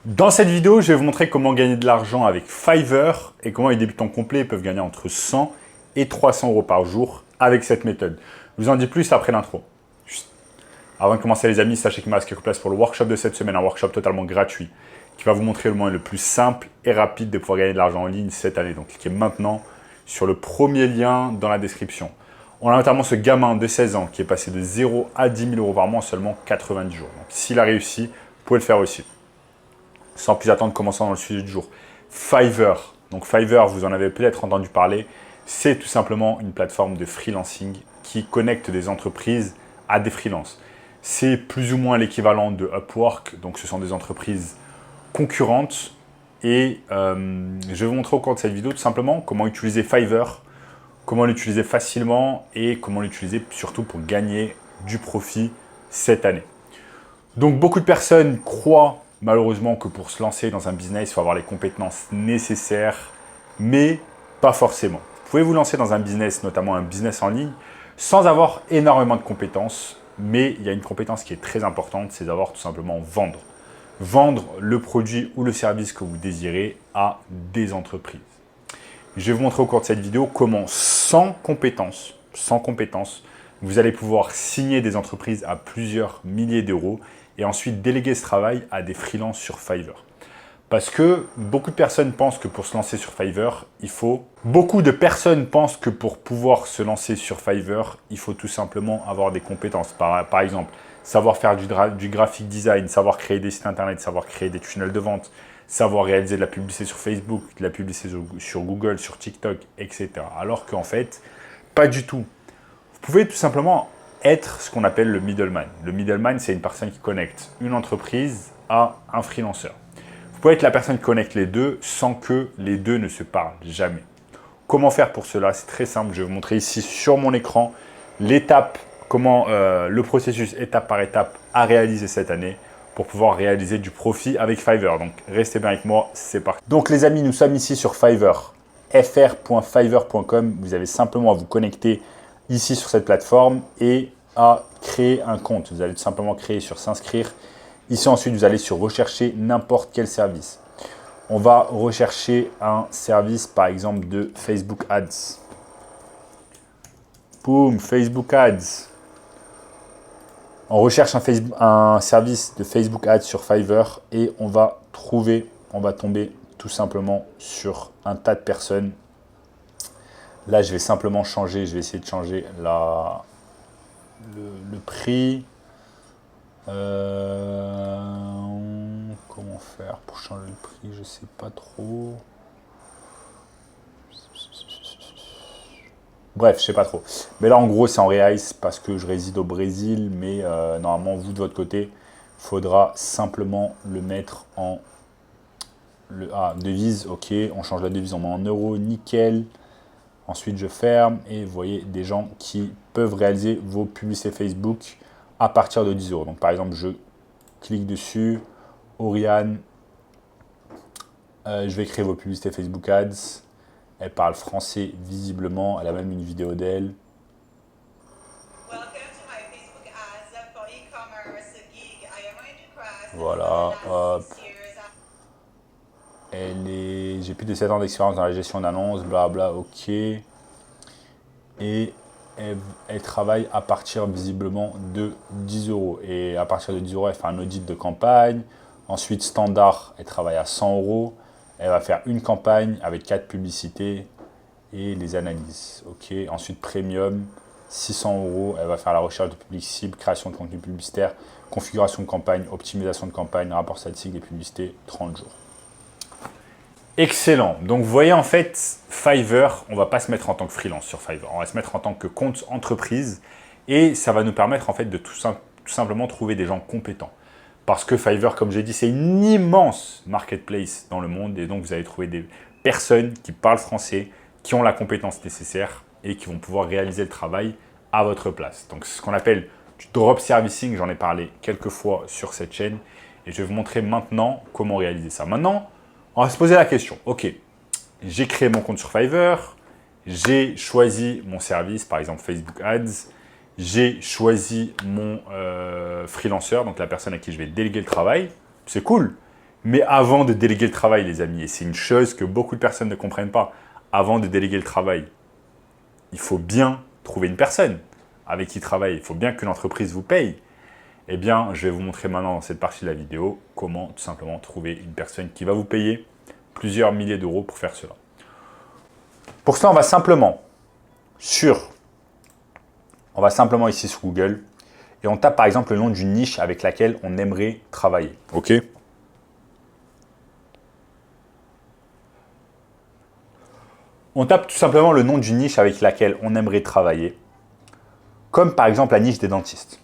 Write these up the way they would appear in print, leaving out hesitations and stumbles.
Dans cette vidéo, je vais vous montrer comment gagner de l'argent avec Fiverr et comment les débutants complets peuvent gagner entre 100 et 300 euros par jour avec cette méthode. Je vous en dis plus après l'intro. Avant de commencer les amis, sachez qu'il me reste quelques places pour le workshop de cette semaine, un workshop totalement gratuit qui va vous montrer le moyen le plus simple et rapide de pouvoir gagner de l'argent en ligne cette année. Donc cliquez maintenant sur le premier lien dans la description. On a notamment ce gamin de 16 ans qui est passé de 0 à 10 000 euros par mois en seulement 90 jours. Donc s'il a réussi, vous pouvez le faire aussi. Sans plus attendre, commençons dans le sujet du jour. Fiverr. Donc Fiverr, vous en avez peut-être entendu parler. C'est tout simplement une plateforme de freelancing qui connecte des entreprises à des freelances. C'est plus ou moins l'équivalent de Upwork. Donc ce sont des entreprises concurrentes. Et je vais vous montrer au cours de cette vidéo tout simplement comment utiliser Fiverr, comment l'utiliser facilement et comment l'utiliser surtout pour gagner du profit cette année. Donc beaucoup de personnes croient malheureusement que pour se lancer dans un business, il faut avoir les compétences nécessaires, mais pas forcément. Vous pouvez vous lancer dans un business, notamment un business en ligne, sans avoir énormément de compétences, mais il y a une compétence qui est très importante, c'est d'avoir tout simplement vendre. Vendre le produit ou le service que vous désirez à des entreprises. Je vais vous montrer au cours de cette vidéo comment sans compétences, vous allez pouvoir signer des entreprises à plusieurs milliers d'euros et ensuite déléguer ce travail à des freelances sur Fiverr. Parce que beaucoup de personnes pensent que pour se lancer sur Fiverr, Beaucoup de personnes pensent que pour pouvoir se lancer sur Fiverr, il faut tout simplement avoir des compétences. Par exemple, savoir faire du graphic design, savoir créer des sites internet, savoir créer des tunnels de vente, savoir réaliser de la publicité sur Facebook, de la publicité sur Google, sur TikTok, etc. Alors qu'en fait, pas du tout. Vous pouvez tout simplement être ce qu'on appelle le middleman. Le middleman, c'est une personne qui connecte une entreprise à un freelanceur. Vous pouvez être la personne qui connecte les deux sans que les deux ne se parlent jamais. Comment faire pour cela? C'est très simple. Je vais vous montrer ici sur mon écran l'étape, le processus étape par étape à réaliser cette année pour pouvoir réaliser du profit avec Fiverr. Donc, restez bien avec moi, c'est parti. Donc, les amis, nous sommes ici sur Fiverr, fr.fiverr.com. Vous avez simplement à vous connecter ici sur cette plateforme et à créer un compte. Vous allez tout simplement créer sur s'inscrire. Ici ensuite, vous allez sur rechercher n'importe quel service. On va rechercher un service par exemple de Facebook Ads. Boum, Facebook Ads. On recherche un service de Facebook Ads sur Fiverr et on va tomber tout simplement sur un tas de personnes. Là, je vais simplement changer, je vais essayer de changer le prix. Comment faire pour changer le prix? Je sais pas trop. Bref, je sais pas trop. Mais là, en gros, c'est en reais parce que je réside au Brésil. Mais normalement, vous, de votre côté, il faudra simplement le mettre en devise. Ok, on change la devise, on met en euros, nickel. Ensuite, je ferme et vous voyez des gens qui peuvent réaliser vos publicités Facebook à partir de 10 euros. Donc, par exemple, je clique dessus. Oriane, je vais créer vos publicités Facebook Ads. Elle parle français visiblement. Elle a même une vidéo d'elle. Voilà, hop. J'ai plus de 7 ans d'expérience dans la gestion d'annonces, blabla, ok. Et elle travaille à partir visiblement de 10 euros. Et à partir de 10 euros, elle fait un audit de campagne. Ensuite, standard, elle travaille à 100 euros. Elle va faire une campagne avec 4 publicités et les analyses. Ok. Ensuite, premium, 600 euros. Elle va faire la recherche de public cible, création de contenu publicitaire, configuration de campagne, optimisation de campagne, rapport statistique des publicités, 30 jours. Excellent. Donc, vous voyez, en fait, Fiverr, on ne va pas se mettre en tant que freelance sur Fiverr. On va se mettre en tant que compte entreprise et ça va nous permettre, en fait, de tout simplement trouver des gens compétents. Parce que Fiverr, comme j'ai dit, c'est une immense marketplace dans le monde et donc, vous allez trouver des personnes qui parlent français, qui ont la compétence nécessaire et qui vont pouvoir réaliser le travail à votre place. Donc, c'est ce qu'on appelle du drop servicing. J'en ai parlé quelques fois sur cette chaîne et je vais vous montrer maintenant comment réaliser ça. Maintenant, on va se poser la question. Ok, j'ai créé mon compte sur Fiverr, j'ai choisi mon service, par exemple Facebook Ads, j'ai choisi mon freelanceur, donc la personne à qui je vais déléguer le travail. C'est cool. Mais avant de déléguer le travail, les amis, et c'est une chose que beaucoup de personnes ne comprennent pas, avant de déléguer le travail, il faut bien trouver une personne avec qui travailler. Il faut bien que l'entreprise vous paye. Eh bien, je vais vous montrer maintenant dans cette partie de la vidéo comment tout simplement trouver une personne qui va vous payer plusieurs milliers d'euros pour faire cela. Pour cela, on va simplement ici sur Google et on tape par exemple le nom d'une niche avec laquelle on aimerait travailler. OK ? On tape tout simplement le nom d'une niche avec laquelle on aimerait travailler, comme par exemple la niche des dentistes.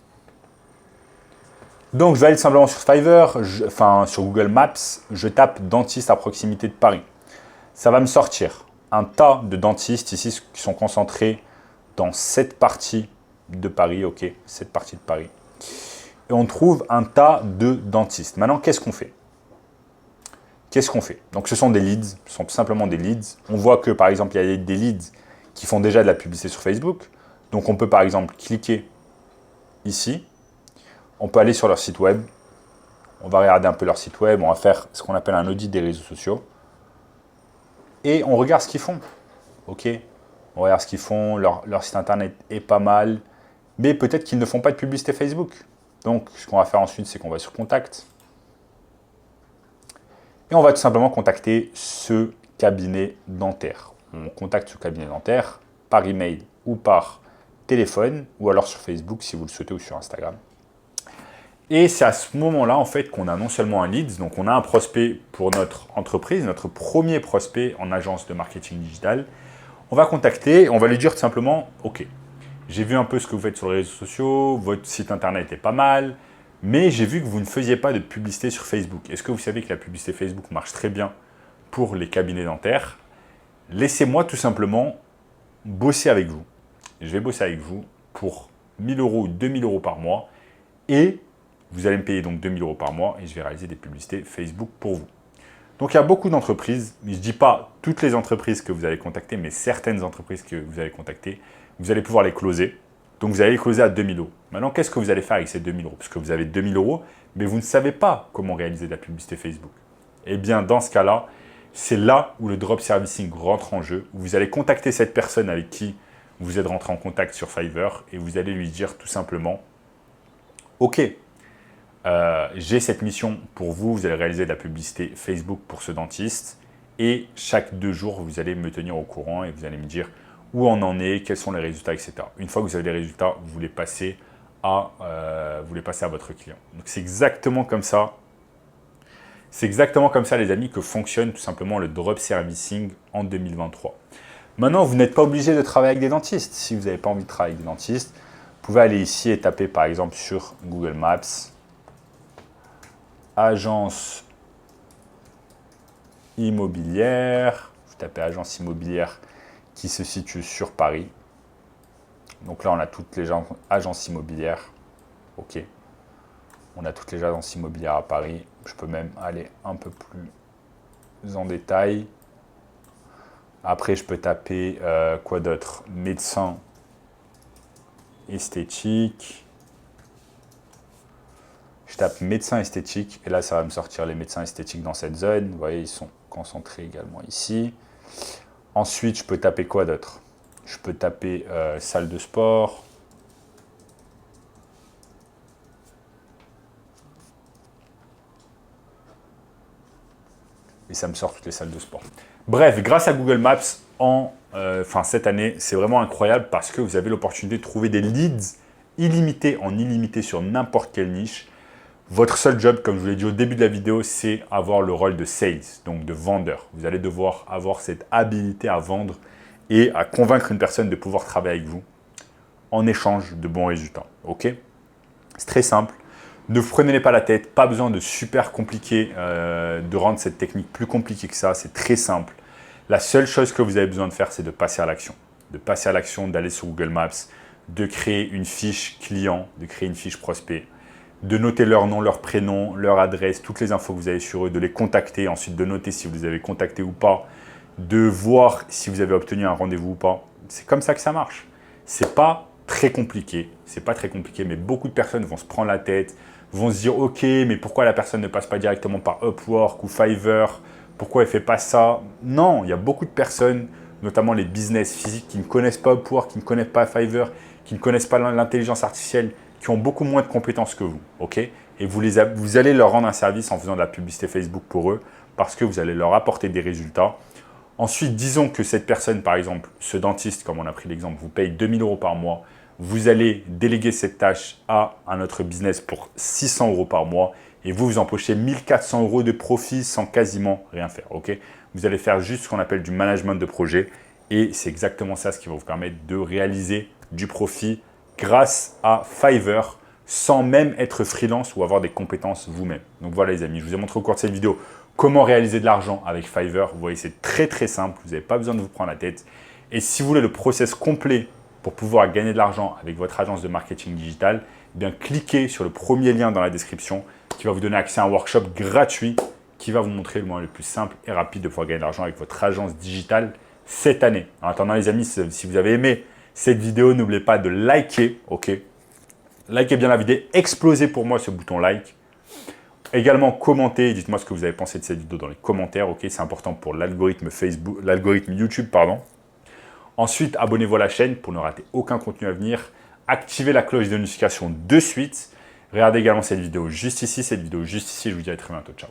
Donc, je vais aller simplement sur Fiverr, sur Google Maps, je tape dentiste à proximité de Paris. Ça va me sortir un tas de dentistes ici qui sont concentrés dans cette partie de Paris, ok, cette partie de Paris. Et on trouve un tas de dentistes. Maintenant, qu'est-ce qu'on fait? Donc, ce sont des leads, ce sont tout simplement des leads. On voit que, par exemple, il y a des leads qui font déjà de la publicité sur Facebook. Donc, on peut, par exemple, cliquer ici. On peut aller sur leur site web. On va regarder un peu leur site web. On va faire ce qu'on appelle un audit des réseaux sociaux. Et on regarde ce qu'ils font. Ok, on regarde ce qu'ils font. Leur site internet est pas mal. Mais peut-être qu'ils ne font pas de publicité Facebook. Donc, ce qu'on va faire ensuite, c'est qu'on va sur Contact. Et on va tout simplement contacter ce cabinet dentaire. On contacte ce cabinet dentaire par email ou par téléphone, ou alors sur Facebook si vous le souhaitez, ou sur Instagram. Et c'est à ce moment-là, en fait, qu'on a non seulement un lead, donc on a un prospect pour notre entreprise, notre premier prospect en agence de marketing digital. On va contacter, on va lui dire tout simplement, ok, j'ai vu un peu ce que vous faites sur les réseaux sociaux, votre site internet est pas mal, mais j'ai vu que vous ne faisiez pas de publicité sur Facebook. Est-ce que vous savez que la publicité Facebook marche très bien pour les cabinets dentaires? Laissez-moi tout simplement bosser avec vous. Je vais bosser avec vous pour 1 000 euros ou 2 000 euros par mois et vous allez me payer donc 2 000 euros par mois et je vais réaliser des publicités Facebook pour vous. Donc, il y a beaucoup d'entreprises, mais je ne dis pas toutes les entreprises que vous allez contacter, mais certaines entreprises que vous allez contacter, vous allez pouvoir les closer. Donc, vous allez les closer à 2 000 euros. Maintenant, qu'est-ce que vous allez faire avec ces 2 000 euros? Parce que vous avez 2 000 euros, mais vous ne savez pas comment réaliser de la publicité Facebook. Eh bien, dans ce cas-là, c'est là où le drop servicing rentre en jeu, où vous allez contacter cette personne avec qui vous êtes rentré en contact sur Fiverr et vous allez lui dire tout simplement « Ok, j'ai cette mission pour vous, vous allez réaliser de la publicité Facebook pour ce dentiste et chaque 2 jours, vous allez me tenir au courant et vous allez me dire où on en est, quels sont les résultats, etc. Une fois que vous avez les résultats, vous les passez à votre client. Donc, c'est exactement comme ça. C'est exactement comme ça, les amis, que fonctionne tout simplement le drop servicing en 2023. Maintenant, vous n'êtes pas obligé de travailler avec des dentistes. Si vous n'avez pas envie de travailler avec des dentistes, vous pouvez aller ici et taper par exemple sur Google Maps agence immobilière. Vous tapez agence immobilière qui se situe sur Paris. Donc là, on a toutes les agences immobilières. Ok. On a toutes les agences immobilières à Paris. Je peux même aller un peu plus en détail. Après, je peux taper quoi d'autre? Médecin esthétique. Je tape médecin esthétique et là, ça va me sortir les médecins esthétiques dans cette zone. Vous voyez, ils sont concentrés également ici. Ensuite, je peux taper quoi d'autre? Je peux taper salle de sport. Et ça me sort toutes les salles de sport. Bref, grâce à Google Maps, cette année, c'est vraiment incroyable parce que vous avez l'opportunité de trouver des leads illimités en illimité sur n'importe quelle niche. Votre seul job, comme je vous l'ai dit au début de la vidéo, c'est avoir le rôle de sales, donc de vendeur. Vous allez devoir avoir cette habilité à vendre et à convaincre une personne de pouvoir travailler avec vous en échange de bons résultats. Ok? C'est très simple. Ne vous prenez pas la tête, pas besoin de super compliqué, de rendre cette technique plus compliquée que ça. C'est très simple. La seule chose que vous avez besoin de faire, c'est de passer à l'action. De passer à l'action, d'aller sur Google Maps, de créer une fiche client, de créer une fiche prospect, de noter leur nom, leur prénom, leur adresse, toutes les infos que vous avez sur eux, de les contacter, ensuite de noter si vous les avez contactés ou pas, de voir si vous avez obtenu un rendez-vous ou pas. C'est comme ça que ça marche. C'est pas très compliqué, mais beaucoup de personnes vont se prendre la tête, vont se dire « Ok, mais pourquoi la personne ne passe pas directement par Upwork ou Fiverr? Pourquoi elle ne fait pas ça ?» Non, il y a beaucoup de personnes, notamment les business physiques, qui ne connaissent pas Upwork, qui ne connaissent pas Fiverr, qui ne connaissent pas l'intelligence artificielle, qui ont beaucoup moins de compétences que vous. Ok, et vous allez leur rendre un service en faisant de la publicité Facebook pour eux parce que vous allez leur apporter des résultats. Ensuite, disons que cette personne, par exemple, ce dentiste, comme on a pris l'exemple, vous paye 2 000 € par mois. Vous allez déléguer cette tâche à un autre business pour 600 € par mois et vous empochez 1 400 € de profit sans quasiment rien faire. Ok, vous allez faire juste ce qu'on appelle du management de projet et c'est exactement ça ce qui va vous permettre de réaliser du profit grâce à Fiverr sans même être freelance ou avoir des compétences vous-même. Donc voilà les amis, je vous ai montré au cours de cette vidéo comment réaliser de l'argent avec Fiverr. Vous voyez, c'est très très simple, vous n'avez pas besoin de vous prendre la tête. Et si vous voulez le process complet pour pouvoir gagner de l'argent avec votre agence de marketing digital, eh bien cliquez sur le premier lien dans la description qui va vous donner accès à un workshop gratuit qui va vous montrer le moyen le plus simple et rapide de pouvoir gagner de l'argent avec votre agence digitale cette année. En attendant les amis, si vous avez aimé cette vidéo, n'oubliez pas de liker, ok? Likez bien la vidéo, explosez pour moi ce bouton like. Également, commentez, dites-moi ce que vous avez pensé de cette vidéo dans les commentaires, ok? C'est important pour l'algorithme Facebook, l'algorithme YouTube, pardon. Ensuite, abonnez-vous à la chaîne pour ne rater aucun contenu à venir. Activez la cloche de notification de suite. Regardez également cette vidéo juste ici, je vous dis à très bientôt, ciao.